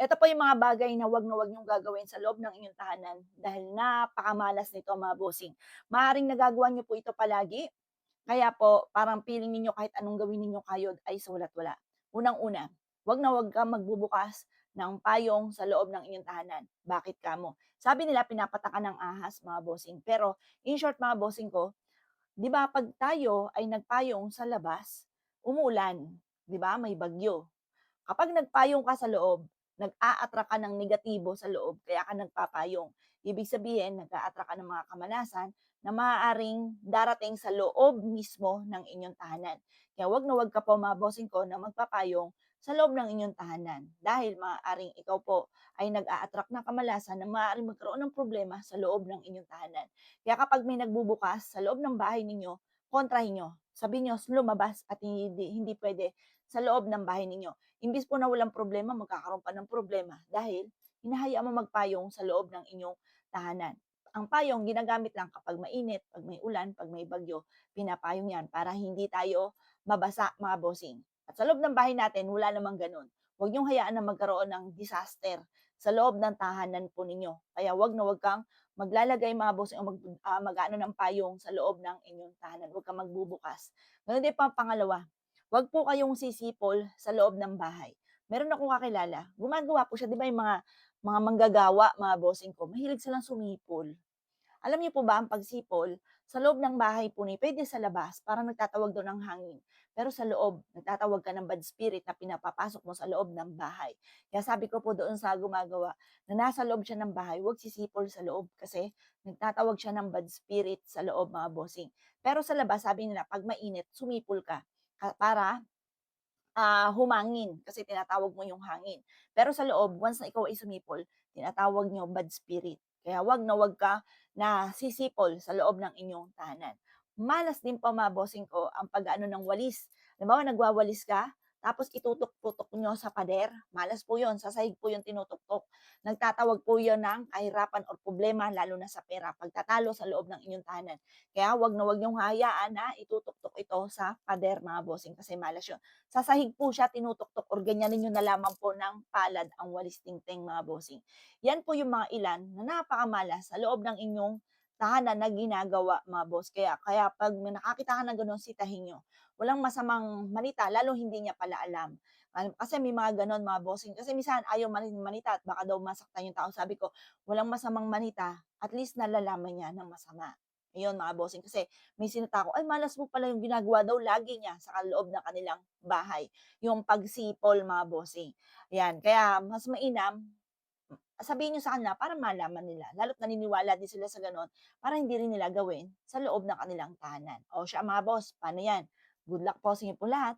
Ito po yung mga bagay na 'wag niyong gagawin sa loob ng inyong tahanan dahil napakamalas nito mga bossing. Maaaring nagagawa niyo po ito palagi, kaya po parang feeling ninyo kahit anong gawin ninyo kayod ay sawa't wala. Unang-una, 'wag na 'wag kang magbubukas ng payong sa loob ng inyong tahanan. Bakit kamo? Sabi nila pinapatakan ng ahas mga bossing, pero in short mga bossing ko, 'di ba 'pag tayo ay nagpayong sa labas, umuulan, 'di ba, may bagyo. Kapag nagpayong ka sa loob, nag-a-attract ka ng negatibo sa loob kaya ka nagpapayong. Ibig sabihin, nag-a-attract ka ng mga kamalasan na maaaring darating sa loob mismo ng inyong tahanan. Kaya wag na wag ka po mga bossing ko na magpapayong sa loob ng inyong tahanan dahil maaaring ikaw po ay nag-a-attract ng kamalasan na maaaring magkaroon ng problema sa loob ng inyong tahanan. Kaya kapag may nagbubukas sa loob ng bahay ninyo, kontrahin nyo. Sabihin nyo, lumabas at hindi pwede sa loob ng bahay ninyo. Imbis po na walang problema, magkakaroon pa ng problema dahil hinahayaan mo magpayong sa loob ng inyong tahanan. Ang payong ginagamit lang kapag mainit, pag may ulan, pag may bagyo, pinapayong yan para hindi tayo mabasa mga bossing. At sa loob ng bahay natin, wala namang ganun. Huwag niyong hayaan na magkaroon ng disaster sa loob ng tahanan po ninyo. Kaya wag na wag kang maglalagay mga bossing o mag-ano ng payong sa loob ng inyong tahanan. Huwag kang magbubukas. Ganun din pa ang pangalawa, wag po kayong sisipol sa loob ng bahay. Meron akong kakilala, gumagawa po siya, 'di ba yung mga manggagawa, mga bossing ko, mahilig silang sumipol. Alam niyo po ba ang pagsipol, sa loob ng bahay po ni puwede sa labas, parang nagtatawag daw ng hangin. Pero sa loob, nagtatawag ka ng bad spirit na pinapapasok mo sa loob ng bahay. Kaya sabi ko po doon sa gumagawa, na nasa loob siya ng bahay, huwag sisipol sa loob kasi nagtatawag siya ng bad spirit sa loob, mga bossing. Pero sa labas, sabi nila 'pag mainit, sumipol ka, para humangin kasi tinatawag mo yung hangin. Pero sa loob, once na ikaw ay sumipol, tinatawag niyo bad spirit. Kaya wag na wag ka na sisipol sa loob ng inyong tahanan. Malas din po mga bossing ko ang pag-ano ng walis. Halimbawa, nagwawalis ka, tapos itutok-tutok nyo sa pader. Malas po yun, sa sahig po yung tinutuktok. Nagtatawag po yun ng kahirapan or problema, lalo na sa pera, pagtatalo sa loob ng inyong tahanan. Kaya wag na wag niyong hayaan na itutuktok ito sa pader mga bossing kasi malas yun. Sa sahig po siya tinutuktok or ganyanin niyo na lamang po ng palad ang walis tingting mga bossing. Yan po yung mga ilan na napakamalas sa loob ng inyong tahanan na ginagawa mga boss. Kaya kaya 'pag may nakakita ka ng gano'n sitahin niyo. Walang masamang manita lalo hindi niya pala alam. Kasi may mga gano'n mga bossing, kasi minsan ayaw manita at baka daw masaktan yung tao. Sabi ko, walang masamang manita, at least nalalaman niya ng masama. Ayun mga bossing, kasi may sinita ko, "Ay malas mo pala yung ginagawa daw lagi niya sa loob ng kanilang bahay." Yung pagsipol mga bossing. Ayan, kaya mas mainam, sabihin niyo sa kanila para malaman nila, lalo't naniniwala din sila sa gano'n, para hindi rin nila gawin sa loob ng kanilang tahanan. O siya mga boss, paano 'yan? Good luck po sa inyo po lahat.